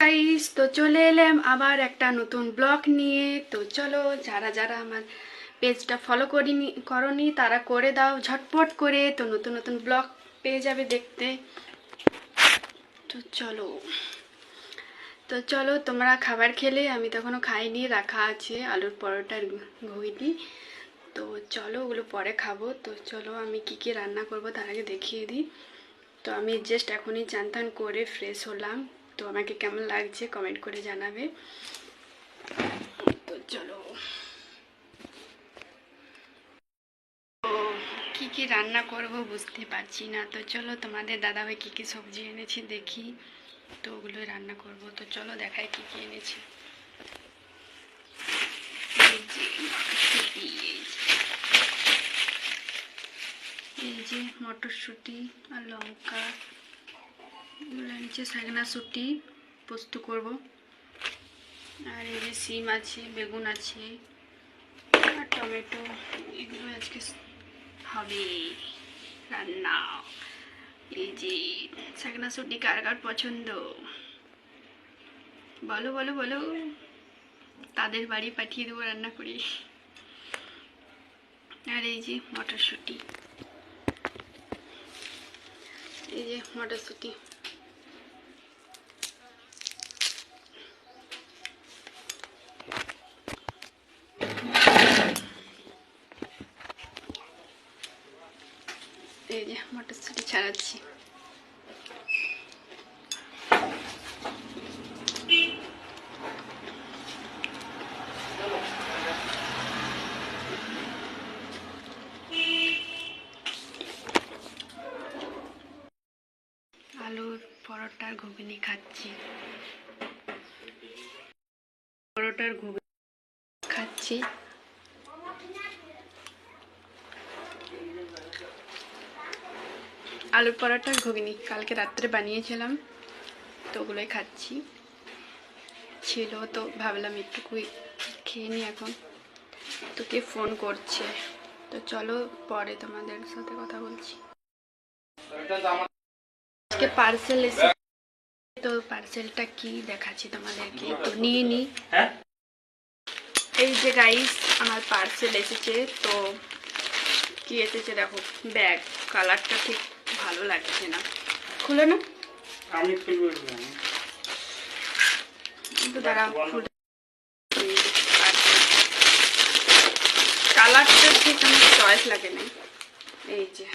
Guys, তো চলে এলাম আবার একটা নতুন ব্লগ নিয়ে। তো চলো, যারা যারা আমার পেজটা ফলো করনি তারা করে দাও ঝটপট করে, তো নতুন নতুন ব্লগ পেয়ে যাবে দেখতে। তো চলো তোমরা খাবার খেলে, আমি তো এখনো খাইনি, রাখা আছে আলুর পরোটার ঘুগনি। তো চলো ওগুলো পরে খাবো। তো চলো আমি কি কি রান্না করব তার আগে দেখিয়ে দিই। তো আমি জাস্ট এখনই চান টান করে ফ্রেশ হলাম। তো আমাকে কেমন লাগছে কমেন্ট করে জানাবে। তো চলো, কি কি রান্না করব বুঝতে পারছি না। তো চলো তোমাদের দাদাভাই কি কি সবজি এনেছি দেখি, তো ওগুলোই রান্না করব। তো চলো দেখাই কি কি এনেছি। এই যে মটরশুঁটি আর লঙ্কা, এগুলো এনেছে। শাকনাশুঁটি পোস্ত করব। আর এই যে সিম আছে, বেগুন আছে আর টমেটো, এগুলো আজকে হবে রান্না। এই যে শাকনাশুঁটি কার কার পছন্দ বলো বলো বলো, তাদের বাড়ি পাঠিয়ে দেবো রান্না করি। আর এই যে মটরশুঁটি, এই যে মটরশুঁটি। এই যে মটরশুঁটি ছাড়াচ্ছি। আলুর পরোটার ঘুগনি খাচ্ছি, পরোটার ঘুগনি খাচ্ছি। আলুর পরোটার ঘুগনি কালকে রাত্রে বানিয়েছিলাম, তো ওগুলোই খাচ্ছি। ছিল তো ভাবলাম একটু খেয়ে নিই এখন। তো কে ফোন করছে, তো চলো পরে তোমাদের সাথে কথা বলছি। আজকে পার্সেল এসে, তো পার্সেলটা কি দেখাচ্ছি তোমাদেরকে, তো নিয়ে নিই। এই যে গাইস আমার পার্সেল এসেছে। তো কি এসেছে দেখো, ব্যাগ। কালারটা ঠিক ভালো লাগছে না, খুলে না, আমি খুলবো কিন্তু দাঁড়া, কালারটা ঠিক আমার চয়েস লাগে না। এই যে